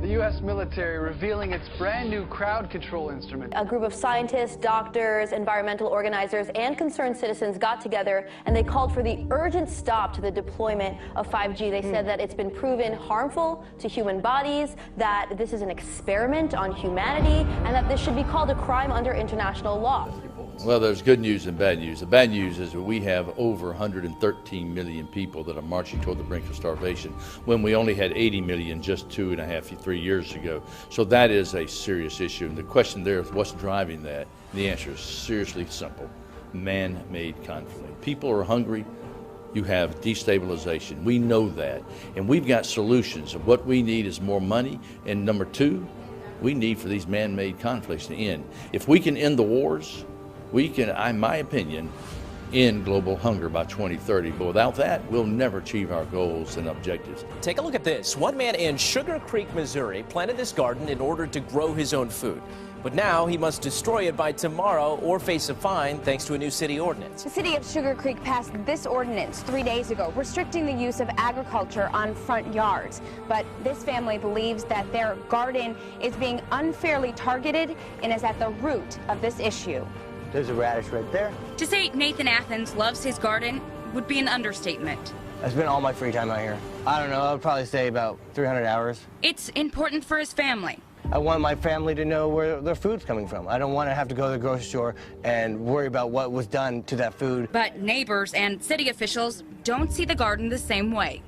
The U.S. military revealing its brand new crowd control instrument. A group of scientists, doctors, environmental organizers, and concerned citizens got together and they called for the urgent stop to the deployment of 5G. They said that it's been proven harmful to human bodies, that this is an experiment on humanity, and that this should be called a crime under international law. Well, there's good news and bad news. The bad news is that we have over 113 million people that are marching toward the brink of starvation when we only had 80 million just 3 years ago. So that is a serious issue. And the question there is what's driving that? And the answer is seriously simple: man-made conflict. People are hungry. You have destabilization. We know that. And we've got solutions. And what we need is more money. And number two, we need for these man-made conflicts to end. If we can end the wars, we can, in my opinion, end global hunger by 2030. But without that, we'll never achieve our goals and objectives. Take a look at this. One man in Sugar Creek, Missouri, planted this garden in order to grow his own food. But now he must destroy it by tomorrow or face a fine thanks to a new city ordinance. The city of Sugar Creek passed this ordinance 3 days ago, restricting the use of agriculture on front yards. But this family believes that their garden is being unfairly targeted and is at the root of this issue. There's a radish right there. To say Nathan Athens loves his garden would be an understatement. I spend all my free time out here. I don't know, I would probably say about 300 hours. It's important for his family. I want my family to know where their food's coming from. I don't want to have to go to the grocery store and worry about what was done to that food. But neighbors and city officials don't see the garden the same way.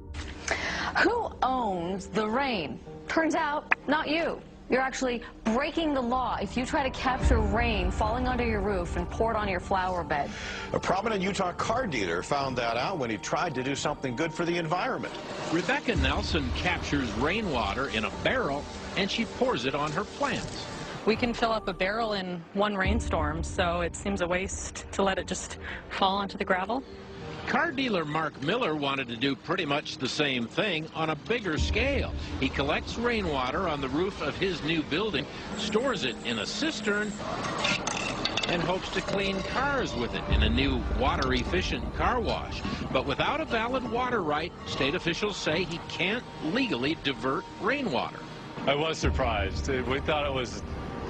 Who owns the rain? Turns out, not you. You're actually breaking the law if you try to capture rain falling onto your roof and pour it on your flower bed. A prominent Utah car dealer found that out when he tried to do something good for the environment. Rebecca Nelson captures rainwater in a barrel and she pours it on her plants. We can fill up a barrel in one rainstorm, so it seems a waste to let it just fall onto the gravel. Car dealer Mark Miller wanted to do pretty much the same thing on a bigger scale. He collects rainwater on the roof of his new building, stores it in a cistern, and hopes to clean cars with it in a new water-efficient car wash. But without a valid water right, state officials say he can't legally divert rainwater. I was surprised. We thought it was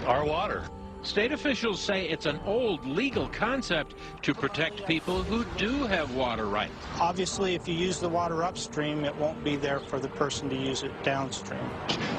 our water. State officials say it's an old legal concept to protect people who do have water rights. Obviously, if you use the water upstream, it won't be there for the person to use it downstream.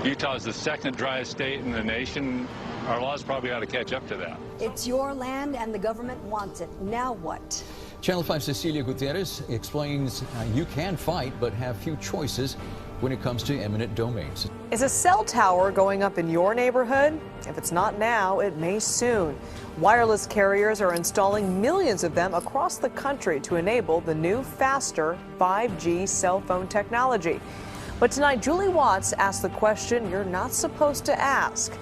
Utah is the second driest state in the nation. Our laws probably ought to catch up to that. It's your land and the government wants it. Now what? Channel 5 Cecilia Gutierrez explains you can fight but have few choices when it comes to eminent domains. Is a cell tower going up in your neighborhood? If it's not now, it may soon. Wireless carriers are installing millions of them across the country to enable the new, faster 5G cell phone technology. But tonight, Julie Watts asked the question you're not supposed to ask.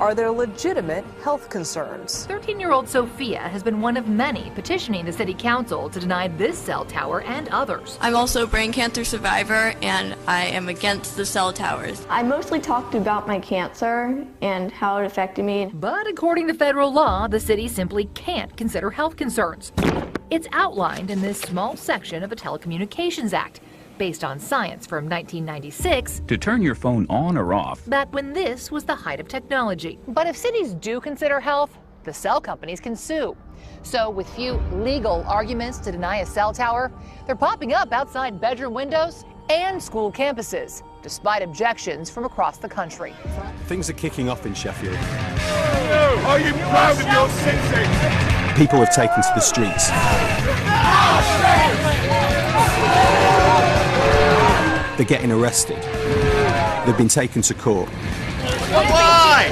Are there legitimate health concerns? 13-year-old Sophia has been one of many petitioning the city council to deny this cell tower and others. I'm also a brain cancer survivor, and I am against the cell towers. I mostly talked about my cancer and how it affected me. But according to federal law, the city simply can't consider health concerns. It's outlined in this small section of the Telecommunications Act, based on science from 1996, to turn your phone on or off. Back when this was the height of technology. But if cities do consider health, the cell companies can sue. So with few legal arguments to deny a cell tower, they're popping up outside bedroom windows and school campuses, despite objections from across the country. Things are kicking off in Sheffield. Are you proud of your city? People have taken to the streets. They're getting arrested. They've been taken to court. Why?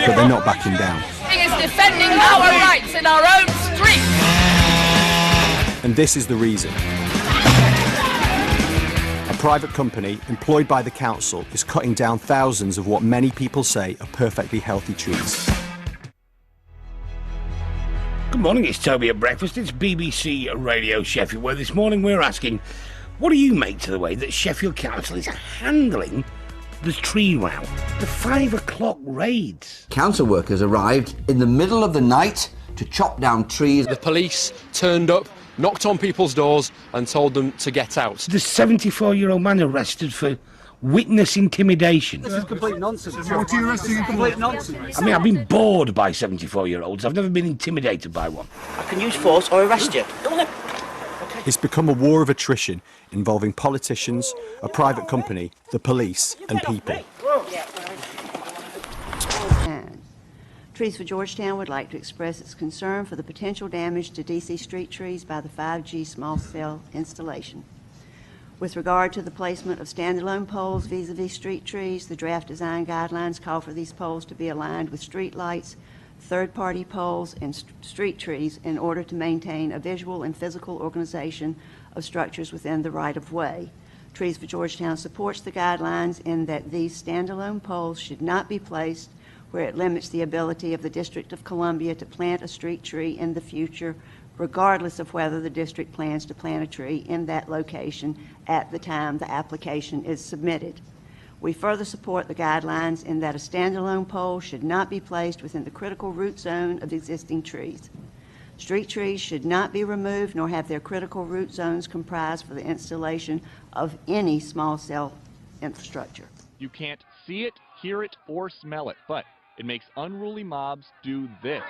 But they're not backing down. Is defending our rights in our own street. And this is the reason. A private company employed by the council is cutting down thousands of what many people say are perfectly healthy trees. Good morning, it's Toby at breakfast. It's BBC Radio Sheffield, where this morning we're asking, what do you make to the way that Sheffield Council is handling the tree row, the 5 o'clock raids? Council workers arrived in the middle of the night to chop down trees. The police turned up, knocked on people's doors and told them to get out. The 74-year-old man arrested for witness intimidation. This is complete nonsense. What are you arresting? Complete nonsense. I mean, I've been bored by 74-year-olds. I've never been intimidated by one. I can use force or arrest you. It's become a war of attrition involving politicians, a private company, the police and people. Trees for Georgetown would like to express its concern for the potential damage to DC street trees by the 5G small cell installation. With regard to the placement of standalone poles vis-a-vis street trees, the draft design guidelines call for these poles to be aligned with street lights, third-party poles, and street trees in order to maintain a visual and physical organization of structures within the right-of-way. Trees for Georgetown supports the guidelines in that these standalone poles should not be placed where it limits the ability of the District of Columbia to plant a street tree in the future, regardless of whether the district plans to plant a tree in that location at the time the application is submitted. We further support the guidelines in that a standalone pole should not be placed within the critical root zone of existing trees. Street trees should not be removed nor have their critical root zones comprised for the installation of any small cell infrastructure. You can't see it, hear it, or smell it, but it makes unruly mobs do this.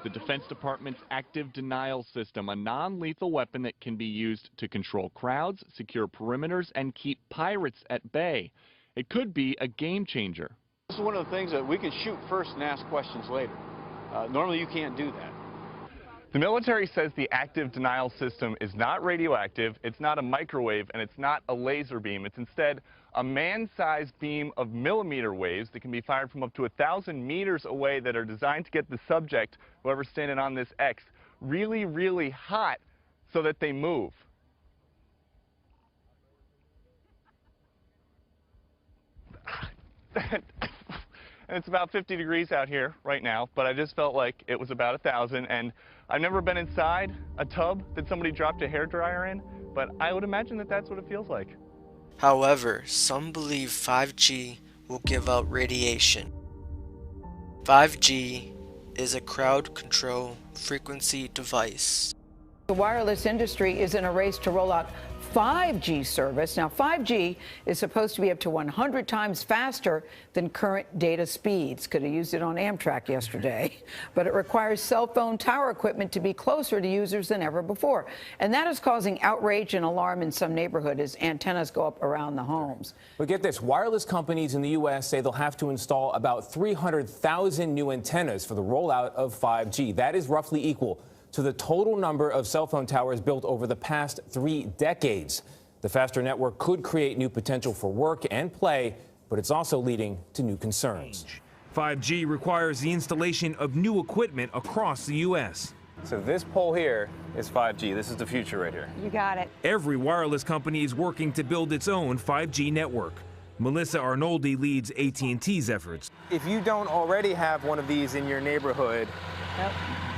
The Defense Department's active denial system, a non-lethal weapon that can be used to control crowds, secure perimeters, and keep pirates at bay. It could be a game changer. This is one of the things that we can shoot first and ask questions later. Normally you can't do that. The military says the active denial system is not radioactive, it's not a microwave, and it's not a laser beam. It's instead a man-sized beam of millimeter waves that can be fired from up to 1,000 meters away that are designed to get the subject, whoever's standing on this X, really, really hot so that they move. And it's about 50 degrees out here right now, but I just felt like it was about 1,000, and I've never been inside a tub that somebody dropped a hairdryer in, but I would imagine that that's what it feels like. However, some believe 5G will give out radiation. 5G is a crowd control frequency device. The wireless industry is in a race to roll out 5G service. Now, 5G is supposed to be up to 100 times faster than current data speeds. Could have used it on Amtrak yesterday. But it requires cell phone tower equipment to be closer to users than ever before. And that is causing outrage and alarm in some neighborhoods as antennas go up around the homes. But get this, wireless companies in the U.S. say they'll have to install about 300,000 new antennas for the rollout of 5G. That is roughly equal to the total number of cell phone towers built over the past 3 decades. The faster network could create new potential for work and play, but it's also leading to new concerns. 5G requires the installation of new equipment across the U.S. So this pole here is 5G. This is the future right here. You got it. Every wireless company is working to build its own 5G network. Melissa Arnoldi leads AT&T's efforts. If you don't already have one of these in your neighborhood,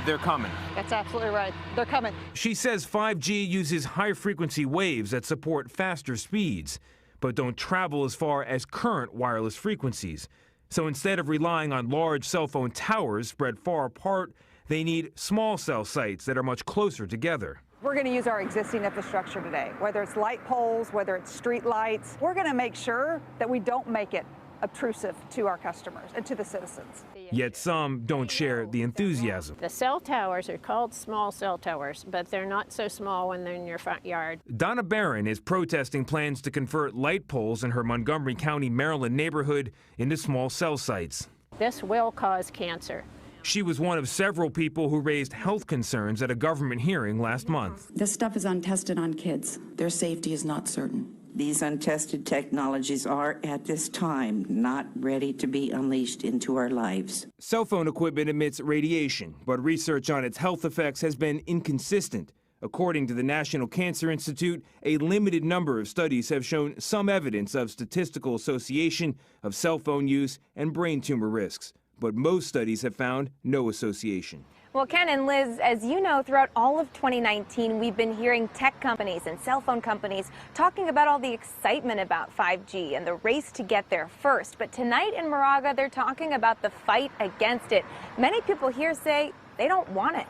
they're coming. That's absolutely right. They're coming. She says 5G uses high-frequency waves that support faster speeds, but don't travel as far as current wireless frequencies. So instead of relying on large cell phone towers spread far apart, they need small cell sites that are much closer together. We're going to use our existing infrastructure today, whether it's light poles, whether it's street lights. We're going to make sure that we don't make it obtrusive to our customers and to the citizens. Yet some don't share the enthusiasm. The cell towers are called small cell towers, but they're not so small when they're in your front yard. Donna Barron is protesting plans to convert light poles in her Montgomery County, Maryland neighborhood into small cell sites. This will cause cancer. She was one of several people who raised health concerns at a government hearing last month. This stuff is untested on kids. Their safety is not certain. These untested technologies are, at this time, not ready to be unleashed into our lives. Cell phone equipment emits radiation, but research on its health effects has been inconsistent. According to the National Cancer Institute, a limited number of studies have shown some evidence of statistical association of cell phone use and brain tumor risks, but most studies have found no association. Well, Ken and Liz, as you know, throughout all of 2019, we've been hearing tech companies and cell phone companies talking about all the excitement about 5G and the race to get there first. But tonight in Moraga, they're talking about the fight against it. Many people here say they don't want it.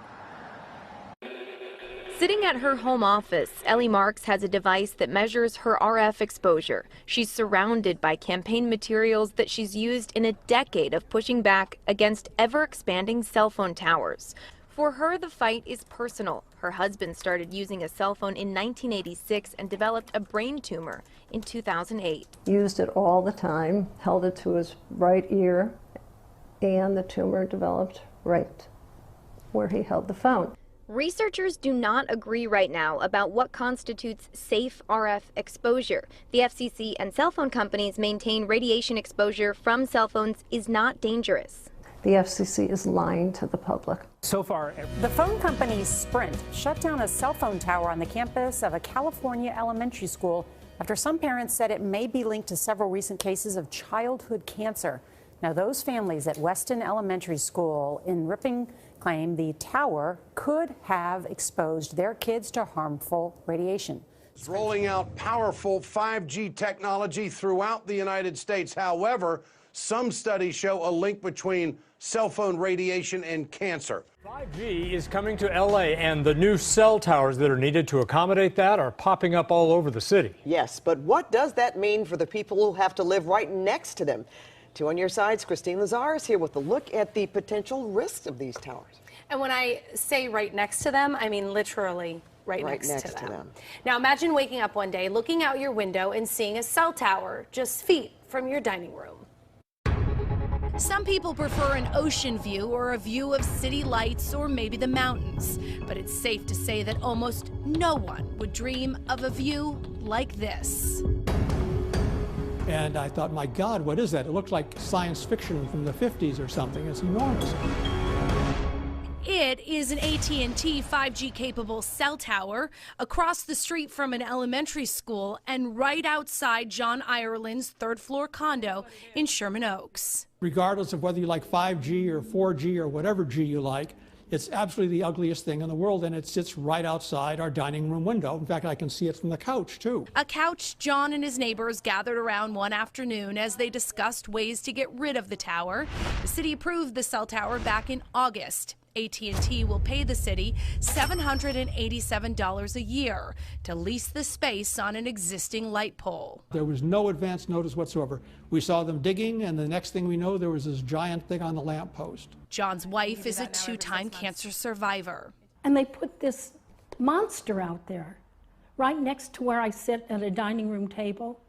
Sitting at her home office, Ellie Marks has a device that measures her RF exposure. She's surrounded by campaign materials that she's used in a decade of pushing back against ever-expanding cell phone towers. For her, the fight is personal. Her husband started using a cell phone in 1986 and developed a brain tumor in 2008. Used it all the time, held it to his right ear, and the tumor developed right where he held the phone. Researchers do not agree right now about what constitutes safe RF exposure. The FCC and cell phone companies maintain radiation exposure from cell phones is not dangerous. The FCC is lying to the public. So far, the phone company Sprint shut down a cell phone tower on the campus of a California elementary school after some parents said it may be linked to several recent cases of childhood cancer. Now, those families at Weston Elementary School in Ripping claim the tower could have exposed their kids to harmful radiation. It's rolling out powerful 5G technology throughout the United States. However, some studies show a link between cell phone radiation and cancer. 5G is coming to LA, and the new cell towers that are needed to accommodate that are popping up all over the city. Yes, but what does that mean for the people who have to live right next to them? Two on your sides, Christine Lazar is here with a look at the potential risks of these towers. And when I say right next to them, I mean literally right next to them. Now imagine waking up one day, looking out your window and seeing a cell tower just feet from your dining room. Some people prefer an ocean view or a view of city lights or maybe the mountains. But it's safe to say that almost no one would dream of a view like this. And I thought, my God, what is that? It looked like science fiction from the 50s or something. It's enormous. It is an AT&T 5G-capable cell tower across the street from an elementary school and right outside John Ireland's third-floor condo in Sherman Oaks. Regardless of whether you like 5G or 4G or whatever G you like, it's absolutely the ugliest thing in the world, and it sits right outside our dining room window. In fact, I can see it from the couch, too. A couch John and his neighbors gathered around one afternoon as they discussed ways to get rid of the tower. The city approved the cell tower back in August. AT&T will pay the city $787 a year to lease the space on an existing light pole. There was no advance notice whatsoever. We saw them digging, and the next thing we know, there was this giant thing on the lamppost. John's wife is a two-time cancer survivor. And they put this monster out there right next to where I sit at a dining room table,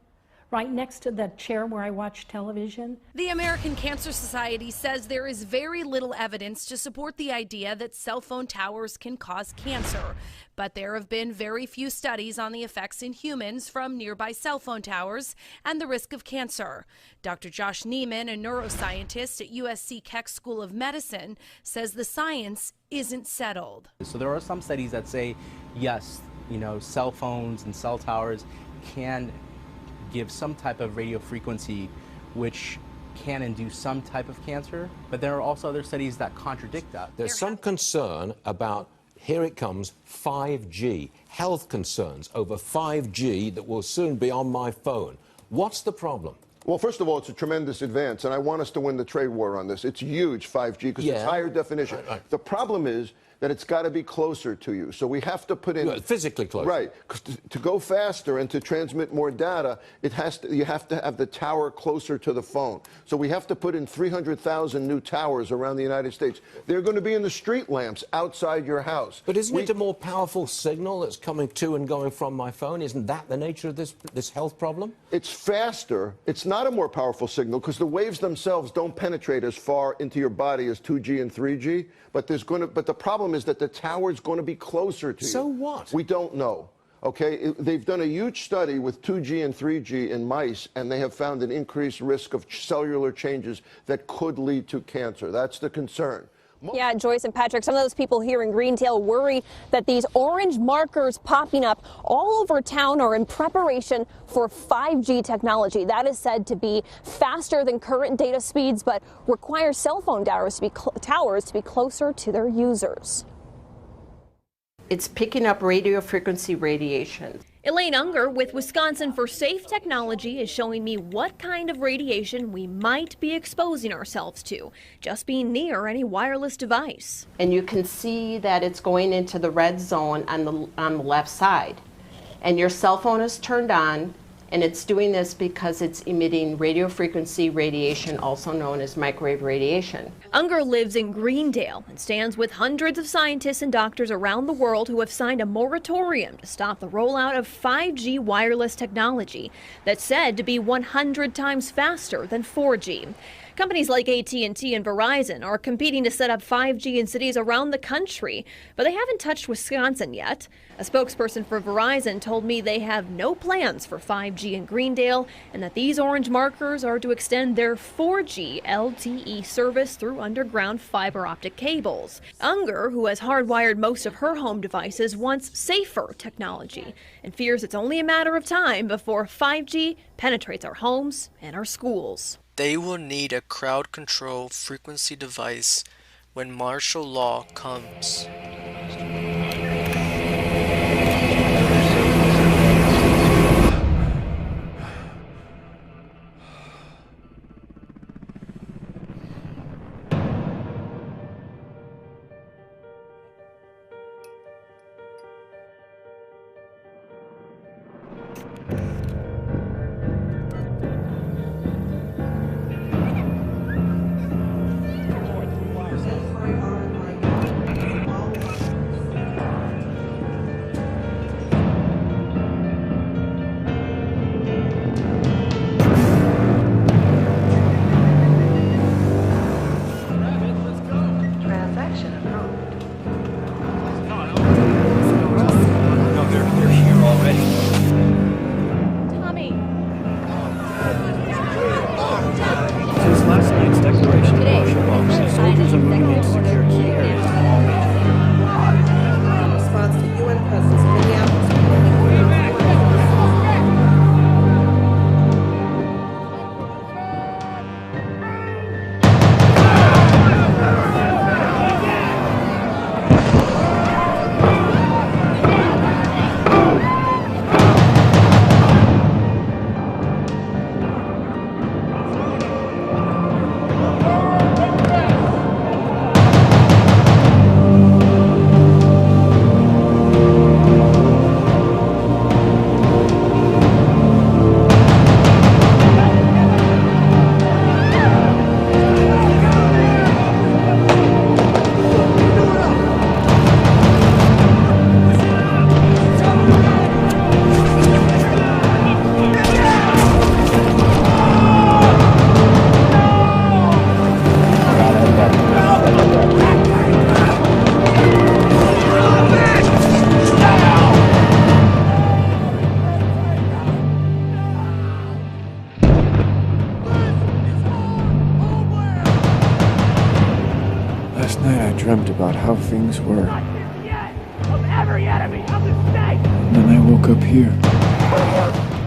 right next to the chair where I watch television. The American Cancer Society says there is very little evidence to support the idea that cell phone towers can cause cancer. But there have been very few studies on the effects in humans from nearby cell phone towers and the risk of cancer. Dr. Josh Neiman, a neuroscientist at USC Keck School of Medicine, says the science isn't settled. So there are some studies that say, yes, cell phones and cell towers can give some type of radio frequency which can induce some type of cancer, but there are also other studies that contradict that. There's some concern about, here it comes, 5G, health concerns over 5G that will soon be on my phone. What's the problem? Well, first of all, it's a tremendous advance, and I want us to win the trade war on this. It's huge, 5G, because it's higher definition. Right. The problem is that it's got to be closer to you. So we have to put in... physically closer. Right. 'Cause to go faster and to transmit more data, you have to have the tower closer to the phone. So we have to put in 300,000 new towers around the United States. They're going to be in the street lamps outside your house. But isn't it a more powerful signal that's coming to and going from my phone? Isn't that the nature of this health problem? It's faster. It's not a more powerful signal because the waves themselves don't penetrate as far into your body as 2G and 3G. But the problem is that the tower's going to be closer to you. So what? We don't know. Okay, they've done a huge study with 2G and 3G in mice, and they have found an increased risk of cellular changes that could lead to cancer. That's the concern. Yeah, Joyce and Patrick, some of those people here in Greendale worry that these orange markers popping up all over town are in preparation for 5G technology. That is said to be faster than current data speeds, but requires cell phone towers to be closer to their users. It's picking up radio frequency radiation. Elaine Unger with Wisconsin for Safe Technology is showing me what kind of radiation we might be exposing ourselves to just being near any wireless device. And you can see that it's going into the red zone on the left side. And your cell phone is turned on, and it's doing this because it's emitting radio frequency radiation, also known as microwave radiation. Unger lives in Greendale and stands with hundreds of scientists and doctors around the world who have signed a moratorium to stop the rollout of 5G wireless technology that's said to be 100 times faster than 4G. Companies like AT&T and Verizon are competing to set up 5G in cities around the country, but they haven't touched Wisconsin yet. A spokesperson for Verizon told me they have no plans for 5G in Greendale and that these orange markers are to extend their 4G LTE service through underground fiber optic cables. Unger, who has hardwired most of her home devices, wants safer technology and fears it's only a matter of time before 5G penetrates our homes and our schools. They will need a crowd control frequency device when martial law comes. Last night I dreamt about how things were. Of every enemy of the state! And then I woke up here.